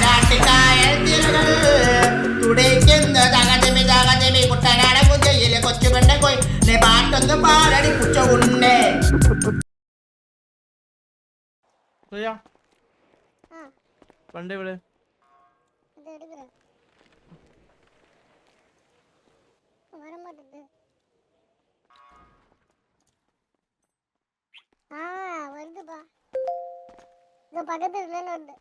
നാട്ടിക്കായൽ തിരകൾ തുടിക്കുന്ന തകതിമി തകതിമി കുട്ടനാട കുജയിലെ കൊച്ചുകണ്ട കൊയ് പാട്ടൊന്ന് പാടടി കുച്ചകുണ്ടേ. വണ്ടി ഇവിടെ வருதுப்பா இங்க பக்கத்துல வந்து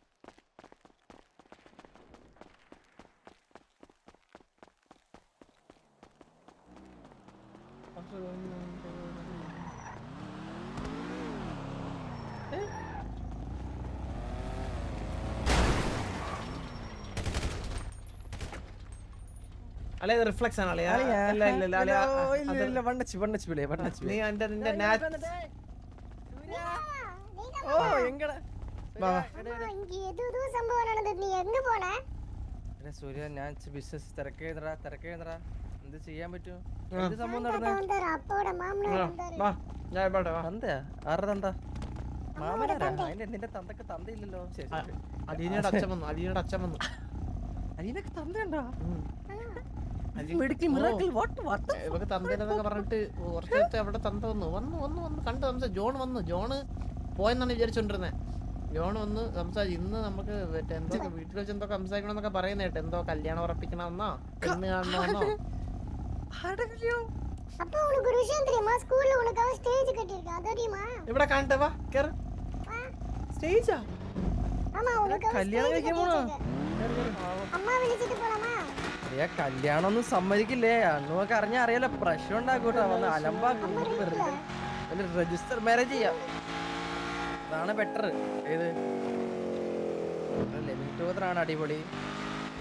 അല്ലേ ഇത് റിഫ്ലക്സ് ആണ് അല്ലേ? ഇല്ല ഇല്ല ഇല്ല ഇല്ല വണ്ണച്ച് വണ്ണച്ച് വിളി വണ്ണച്ച് നീ എന്റെ നിന്റെ ഓ എങ്ങടാ இங்க ஏதோ சம்பவம் நடந்தது. நீ எங்க போன? എടാ സൂര്യ ഞാൻ ബിസിനസ് തിരക്കേന്ദ്രാ എന്ത് ചെയ്യാൻ പറ്റും? എന്ത് സംഭവം നടന്നു? അപ്പോടെ മാമനാ വந்தாரு. വാ ഞാൻ ഇവിടെ വാ. തന്തയാ? ആരുടെ തന്ത? മാമനാരാ? അതിന്റെ നിന്റെ തന്തക്ക് തന്തയില്ലല്ലോ. ശരി അലീനയുടെ അച്ഛൻ വന്നു. അലീനക്ക് തന്തയുണ്ടോ? ഇവക്ക് തന്തേന്നൊക്കെ പറഞ്ഞിട്ട് കുറച്ച് അവിടെ തന്ത വന്നു കണ്ടു സംസാരിച്ചു. ജോണ് പോയെന്നാണ് വിചാരിച്ചോണ്ടിരുന്നത്. ജോൺ വന്ന് സംസാരിച്ചു. ഇന്ന് നമുക്ക് എന്തൊക്കെ വീട്ടിൽ വെച്ച് എന്തൊക്കെ സംസാരിക്കണം എന്നൊക്കെ പറയുന്ന കേട്ടോ. എന്തോ കല്യാണം ഉറപ്പിക്കണമെന്നോ പെണ്ണ് കാണണമെന്നോ. அப்பா உனக்கு ஒரு விஷயம் தெரியுமா? ஸ்கூல்ல உனக்கு ஸ்டேஜ் கட்டிருக்கா தெரியுமா? ഇവിടെ കാണട്ടെ വാ കേറ്. സ്റ്റേജാ? ஆமா உனக்கு കല്യാണം കഴിക്കാൻ പോണോ? അമ്മ വിളിച്ചിട്ട് പോലാമാ? ഏ കല്യാണം ഒന്നും സമ്മതിക്കില്ലേ? അണ്ണുമൊക്കെ അറിഞ്ഞാ അറിയാലോ പ്രശ്നം ഉണ്ടാക്കൂട്ടോ. വന്ന് അലമ്പാക്കും. രജിസ്റ്റർ മാരേജ് ചെയ്യാം, അതാണ് ബെറ്റർ. ഏത് ലിമിറ്റോത്രാണ് അടിപൊളി.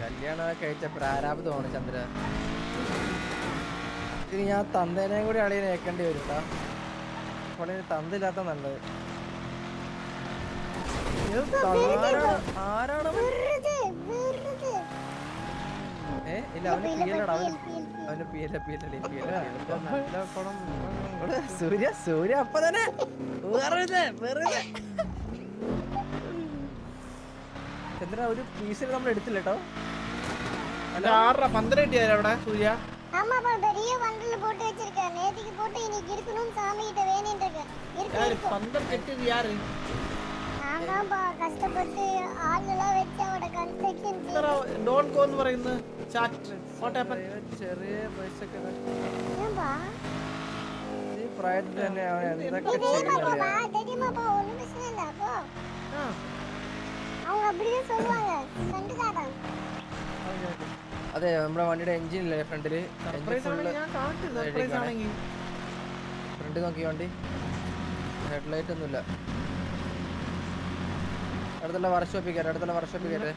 കല്യാണം കഴിച്ച പ്രാരാബ്ദമാണ് ചന്ദ്ര. ഇനി ഞാൻ തന്തേനെയും കൂടി അളിയെ നേക്കേണ്ടി വരും. അപ്പോൾ തന്തയില്ലാത്ത നല്ലത്. ആരാണ്? ഇല്ല അവന് പിയലടാ. അവന് സൂര്യ അപ്പൊ തന്നെ ചന്ദ്ര ഒരു പീസിൽ നമ്മൾ എടുത്തില്ല കേട്ടോ. അല്ല 6:12 കിട്ടിയാലോ അവിടെ സൂര്യ? ஆமாப்பா பெரிய பண்டல் போட்டு வச்சிருக்கேன். நேத்திக்கு போட்டு இன்னைக்கு இருக்கணும் சாமி கிட்ட வேணிட்டு இருக்கேன். பந்தல் கெட்டது யாரு? ஆமாப்பா கஷ்டப்பட்டு ஆளெல்லாம் வெச்சு அவட கன்സ്ട്രക്ഷൻ ഡോണ്ട് ഗോ എന്ന് പറയുന്നു. Chat what happen? ചെറിയ പൈസക്ക് ஏன்பா ഈ പ്രായത്തിൽ തന്നെ അവൻ എന്തൊക്കെ தெரியுமாப்பா? தெரியுமாப்பா ஒண்ணும் பிரச்சனை இல்ல. அப்போ அவங்க அப்படியே சொல்லுவாங்க கண்டுக்காதான். അതെ നമ്മുടെ വണ്ടിയുടെ എഞ്ചിൻ ഇല്ലേ ഫ്രണ്ടില്? ഫ്രണ്ട് നോക്കി വണ്ടി ഹെഡ്ലൈറ്റ് ഒന്നുമില്ല. അടുത്തുള്ള വർക്ക്ഷോപ്പിൽ കയറി.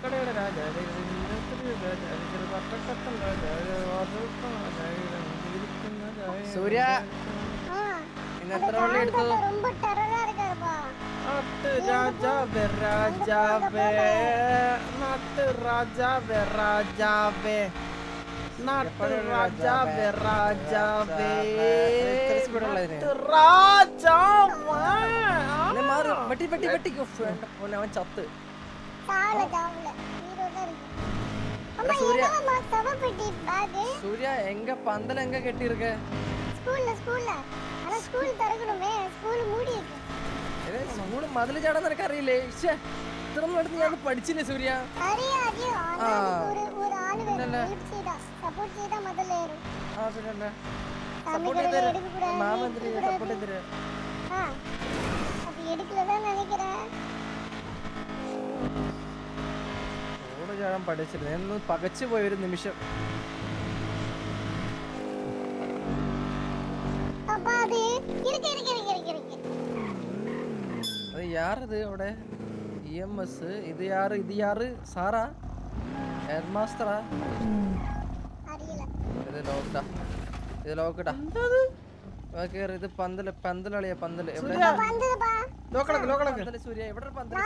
സൂര്യ ഇന്ന് എത്ര വള്ളി എടുത്തു? ரொம்ப டெரரா இருக்காருப்பா. അവൻ ചത്ത്. സൂര്യ എങ്ക പന്തൽ എങ്ക കെട്ടിയിരിക്ക? ஸ்கூல் திறக்கணுமே, ஸ்கூல் மூடி இருக்கு. സ്കൂൾ മതിൽ ചാടാൻ നിനക്ക് അറിയില്ലേ? ഇത്രയൊന്നും എടുത്ത് ഞാൻ പഠിച്ചില്ലേ സൂര്യ? സ്കൂള് ചാടാൻ പഠിച്ചില്ല. ഞാൻ പകച്ചു പോയ ഒരു നിമിഷം. അത് യാറത് അവിടെ EMS? ഇത് യാറ് സാറാ? ഹെഡ് മാസ്റ്ററാ? ഇത് ലോക്കടാ. ഇത് പന്തലളിയാ പന്തല്. സൂര്യ എവിടെ പന്തല്?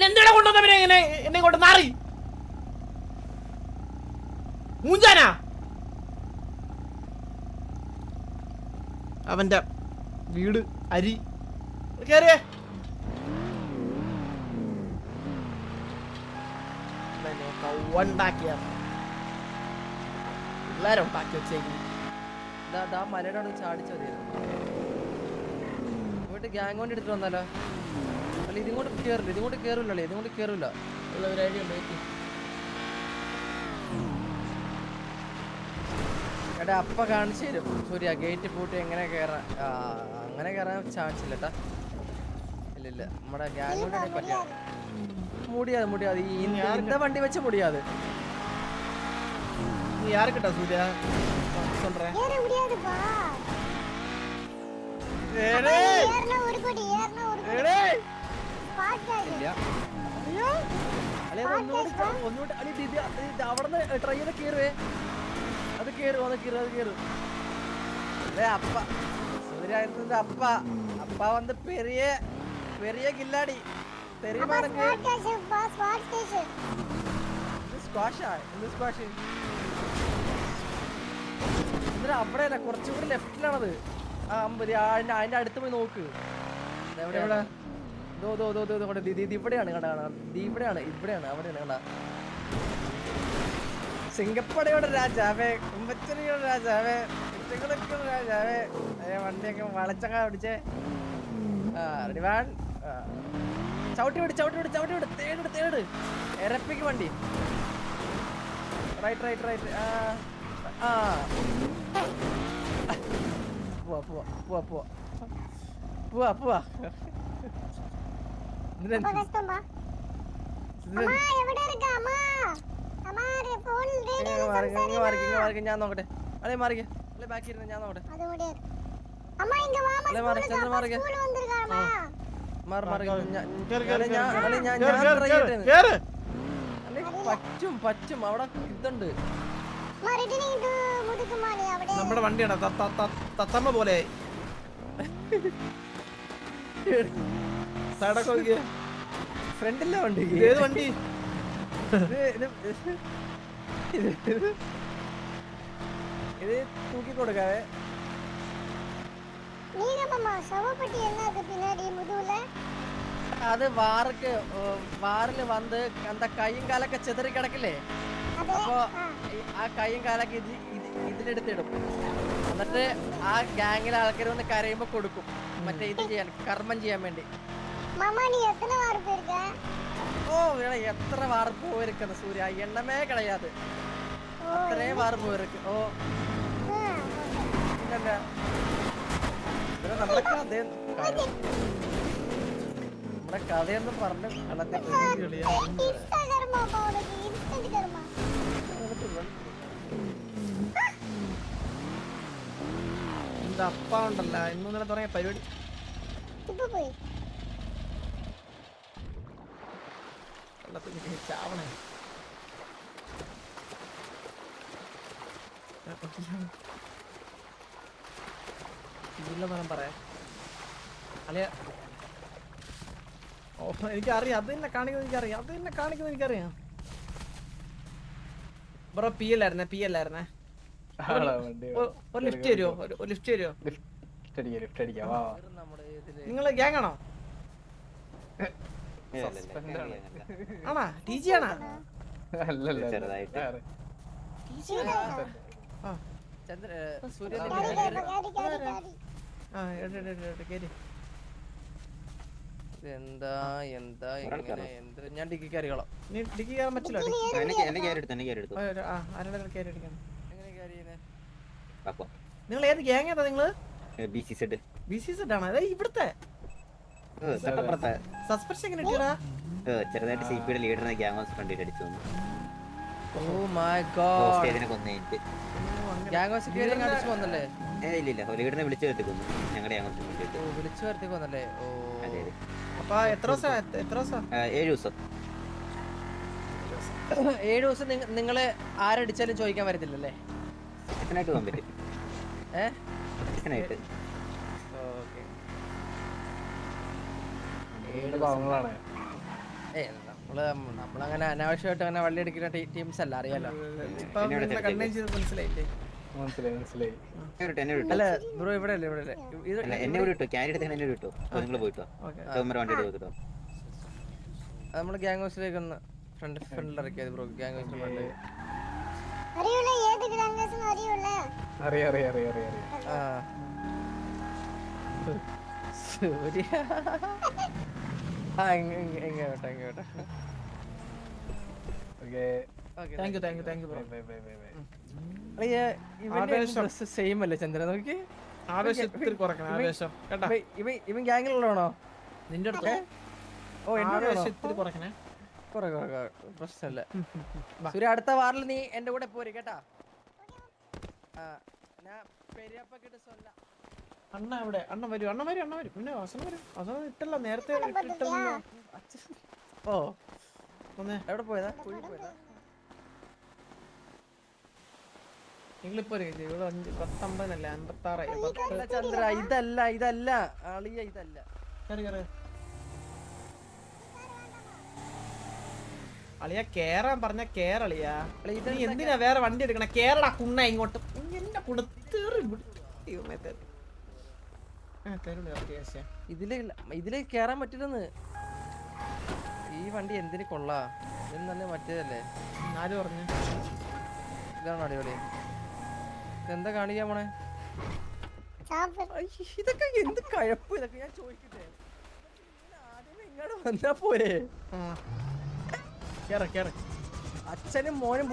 എന്തിനാ കൊണ്ടുവന്നവനെ എന്നെ കൊണ്ട് മാറി മൂഞ്ചാനാ? അവന്റെ വീട് അരി കേറിയേ ഉണ്ടാക്കിയ എല്ലാരും ഉണ്ടാക്കി വെച്ചേക്കും മലയുടെ അവിടെ ചാടിച്ചു മതിയായിരുന്നു ഇങ്ങോട്ട് ഗ്യാങ് കൊണ്ട് എടുത്തിട്ട് വന്നാലോ അല്ല ഇതിങ്ങോട്ട് കേറില്ല ഇതുകൊണ്ട് കേറില്ലല്ലേ ഇതുകൊണ്ട് കേറില്ല ഉള്ള ഒരു ഐഡിയ ഉണ്ട് എടാ അപ്പ കാണിച്ചു തരും സൂര്യ ഗേറ്റ് പൂട്ടി എങ്ങനെ കേറാൻ അങ്ങനെ കയറാൻ ചാൻസ് ഇല്ല കേട്ടാ ഇല്ല നമ്മുടെ ഗ്യാങ് കൊണ്ട് പറ്റിയ മുടിയാതെ ഈ இந்த വണ്ടി വെച്ച് മുടിയാതെ நீ யாருக்கிட்ட சூர்யா சொல்றேன் ஏற முடியாதுப்பா ഏടേ ஏறனா ஒரு கோடி ഏടേ பாட்காஸ்ட் ഇല്ല അല്ലേ ഒന്നുകൂടെ അല്ലെ ദിവ്യ അവിടെ ട്രൈ ചെയ്ത് കയറുവേ അത് കയറും അല്ലേ അപ്പ സൂര്യായിരുന്നത് അപ്പ വന്ന് പെരിയ കില്ലാടി തെറിയുമാണെങ്കിൽ பாட்காஸ்ட் பாஸ் வாட் ஸ்டேஷன் സ്ക്വാഷാ എന്ത് സ്ക്വാഷ് എന്നിട്ട് അവിടെയല്ല കുറച്ചുകൂടി ലെഫ്റ്റിലാണത് ആ 50 അതിന്റെ അടുത്ത് പോയി നോക്ക് എവിടെയാണ് ഇവിടെയാണ് ഇവിടെയാണ് അവിടെയാണ് കണ്ട സിംഗപ്പടയുടെ രാജാവേ കുമ്പച്ചറിയുടെ രാജാവേ കുറ്റങ്ങളൊക്കെ രാജാവേ വണ്ടിയൊക്കെ വളച്ചങ്ങ പിടിച്ചേ റിവാൻ ചവിട്ടി വിട് തേട് എരപ്പിക്ക് വണ്ടി റൈറ്റ് ആ പോവാ அப்பா கஷ்டம்பா அம்மா எവിടെ இருக்க அம்மா அம்மா ഫോൺ മാറിക്ക് ഞാൻ നോക്കട്ടെ അല്ലേ മാറിക്ക് അല്ലേ ബാക്കി ഇരുന്ന് ഞാൻ നോക്കട്ടെ அது முடியாது അമ്മ இங்க வாமா അല്ലേ മാറി ചെന്ന് മാറിക്ക് ஸ்கூல் வந்திருக்காமா മാറി പറ്റും അവിടെ ഇതുണ്ട് அம்மா ரிட்டர்னிங் டு முதுகுமானி അവിടെ നമ്മുടെ വണ്ടിയാണ് തത്തമ്മ പോലെ സൈഡൊക്കെ നോക്കിയേ ഫ്രണ്ടില്ല വണ്ടി ഏത് വണ്ടി ഇത് തൂക്കി കൊടുക്കാവേ நீங்கம்மா சவப்பட்டி என்ன இருக்கு பின்னாடி முதுகுல അത് വാറില് വന്ന് എന്താ കൈയും കാലൊക്കെ ചെതറി കിടക്കില്ലേ അതെ അപ്പൊ ആ കൈയും കാലൊക്കെ ഇതിലെടുത്തിടും എന്നിട്ട് ആ ഗ്യാങ്ങിലെ ആൾക്കാർ വന്ന് കരയുമ്പോ കൊടുക്കും മറ്റേ ഇത് ചെയ്യാൻ കർമ്മം ചെയ്യാൻ വേണ്ടി மாமா நீ எத்தனை வார் போயிருக்க ഓ എത്ര വാർ പോയിരിക്കുന്നു സൂര്യ എണ്ണമേ കളയാതെ അത്രയും വാർ പോയിരിക്കും ഓ പിന്നല്ല നമ്മുടെ കഥയൊന്നും പറഞ്ഞു இன்ஸ்டாகிராமா உனக்கு இன்ஸ்டாகிராமா എന്താ അപ്പ ഉണ്ടല്ല ഇന്നലെ തുടങ്ങിയ പരിപാടി இப்போ போய் ചാവണേ പറയാ അല്ലെ ഓ എനിക്കറിയാം അത് തന്നെ കാണിക്കുന്നത് എനിക്കറിയാം ബ്രോ പി അല്ലായിരുന്നേ ഒരു ലിഫ്റ്റ് തരുമോ നിങ്ങള് ഗ്യാങ് ആണോ ആണാ ടി ജി ആണാ എന്താ ഞാൻ ഡിക്കി കയറിക്കോളാം നീ ഡിക്കി കയറാൻ പറ്റില്ല നിങ്ങൾ ഏത് ഗ്യാങ് ഏതാ നിങ്ങള് BCZ ആണോ അതെ ഇവിടുത്തെ സസ്പെൻഷൻ എങ്ങനെ ഇട്ടാ ചെറുതായിട്ട് സിപിയുടെ ലീഡറിനെ ഗ്യാങ് ഹൗസ് കണ്ടിട്ട് അടിച്ചു ഓ മൈ ഗോഡ് കൊന്നേറ്റ് ഗ്യാങ് ഹൗസ് കേറി അടിച്ചു വന്നല്ലേ ഇല്ല ലീഡറിനെ വിളിച്ചു വരുത്തി കൊന്നു ഞങ്ങളുടെ ഗ്യാങ് ഹൗസ് കണ്ടിട്ട് വിളിച്ചു വരുത്തി കൊന്നല്ലേ ഓ അപ്പൊ എത്ര ദിവസം 7 ദിവസം 7 ദിവസം നിങ്ങള് ആരടിച്ചാലും ചോദിക്കാൻ വരത്തില്ലല്ലേ സെക്ഷനായിട്ട് പോകാൻ പറ്റും സെക്ഷനായിട്ട് നമ്മളങ്ങനെ അനാവശ്യമായിട്ട് അങ്ങനെ വള്ളി അടിക്കുന്ന ടീംസ് അല്ല അറിയാലോ മനസ്സിലായില്ലേ മനസ്സിലായി മനസ്സിലായി. അല്ല ബ്രോ ഇവിടെ അല്ലേ ഇവിടെ അല്ലേ ഇത് എന്നെ കൂടി കിട്ടോ ക്യാരി എടുത്ത് എന്നെ വിട്ടോ നിങ്ങൾ പോയിട്ടോ വണ്ടി എടുത്തിട്ടോ നമ്മുടെ ഗ്യാങ് ഹൗസിലേക്ക് ഒന്ന് ഫ്രണ്ടിൽ ഇറക്കിയത് ബ്രോ ഗ്യാങ് ഹൗസിൽ അറിയൂല ഏത് ഗ്രാംഗസ് അറിയൂല. അറിയാം അറിയാം അറിയാം അറിയാം. ആ സൂര്യ ആ ഇങ്ങോട്ടെ okay. Okay thank you bro. Bye bye bye bye. ഇവന്റെ ഡ്രസ് സെയിം അല്ലേ ചന്ദ്രൻ നോക്കി ആവേശത്തിൽ കുറക്കണം ആവേശം കേട്ടാ. ഇവൻ ഗ്യാങ്ങിലുള്ളതാണോ നിന്റെ അടുത്ത് ഓ എന്റെ ആവേശത്തിൽ കുറക്കണേ. കുറെ പ്രശ്നമില്ല സൂര്യ അടുത്ത വാറിൽ നീ എന്റെ കൂടെ പോര് കേട്ടാ ഞാൻ പെരിയപ്പക്കിട്ട് സൊല്ല അണ്ണ എവിടെ? അണ്ണൻ വരും പിന്നെ അവസരം ഇട്ടല്ല നേരത്തെ ഇട്ടല്ലോ. ഓ ഒന്നേ എവിടെ പോയതാ കുഴി പോയതാ നിങ്ങളിപ്പോ ഇവിടെ 10:50 56 അല്ല ചന്ദ്ര ഇതല്ല അളിയ ഇതല്ല അളിയ കേറാൻ പറഞ്ഞ കേരളിയാ. നീ എന്തിനാ വേറെ വണ്ടി എടുക്കണ? കേരള കുണ്ണ ഇങ്ങോട്ട് എന്നെ ഇതില് കേറാൻ പറ്റില്ലെന്ന്. ഈ വണ്ടി എന്തിന് കൊള്ളാ? ഇതിന് നല്ല മറ്റേതല്ലേ? ആര് പറഞ്ഞു? ഇതാണോ അടിപൊളി? ഇതെന്താ കാണിക്കാൻ പോണേ? ഇതൊക്കെ എന്ത് കഴപ്പ് ഇതൊക്കെ ഞാൻ ചോദിക്കട്ടെ. ആദ്യമേ ഇങ്ങോട്ട് വന്നാ പോരെ? അച്ഛനും മോനും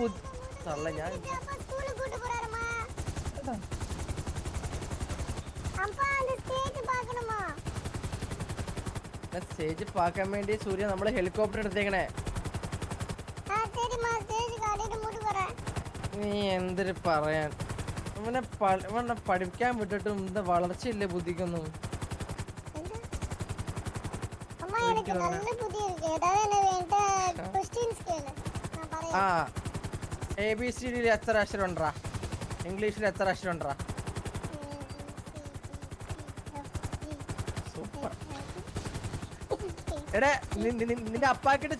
തള്ള ഞാൻ സ്റ്റേജ് പാക്കാൻ വേണ്ടി സൂര്യ നമ്മള് ഹെലികോപ്റ്റർ എടുത്തേക്കണേ. നീ എന്തൊരു പറയാൻ ഇവനെ പഠിക്കാൻ വിട്ടിട്ടും എന്താ വളർച്ചയില്ലേ ബുദ്ധിക്കൊന്നും. ആ ABCD എത്ര അക്ഷരം ഉണ്ടാ? ഇംഗ്ലീഷിൽ എത്ര അക്ഷരം ഉണ്ടാ? സൂപ്പർ. എടേ നിന്റെ അപ്പാക്കിട്ട്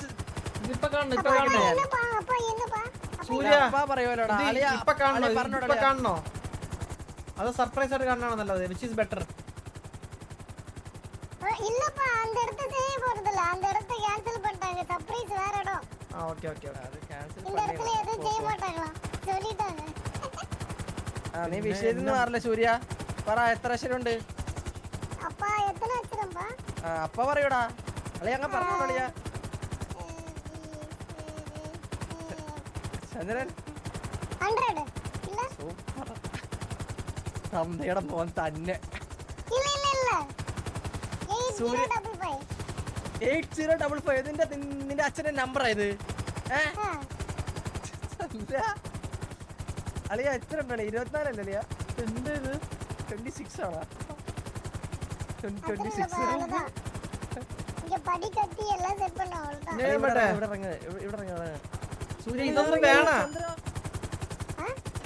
കാണണോ? അത് സർപ്രൈസ് ആയിട്ട് കാണണോ നല്ലത്? Which is better? இல்லப்பா அந்த இடத்தை செய்ய போறதில்ல அந்த இடத்தை கேன்சல் பண்ணிட்டாங்க சர்ப்ரைஸ் வேற இடம் ஓகே ஓகே அது கேன்சல் இந்த இடத்துல எதுவும் செய்ய மாட்டாங்களா சொல்லிட்டாங்க നീ വിഷയത്തിൽ നിന്ന് മാറില്ല സൂര്യ. പറ എത്ര അക്ഷരം ഉണ്ട്? அப்பா எத்தனை அச்சரம்பா? അപ്പ പറയൂടാ അളിയ അങ്ങ് പറഞ്ഞോ അളിയ. ചന്ദ്രൻ 100 இல்ல സൂപ്പർ. തന്തയുടെ മോൻ തന്നെ. இல்ல இல்ல இல்ல 8055 8055 നിന്റെ അച്ഛന്റെ നമ്പർ ആയത്? അളിയ എത്ര ഉണ്ടല്ലേ? 24 അല്ലേ അളിയ? എന്താ ഇത്? 26 ആണോ? 26 இங்க படி கட்டி எல்லாம் செட் பண்ண அவ்வளவுதான். ഇവിടെ ഇറങ്ങ സൂര്യ ഇതൊന്നും വേണ.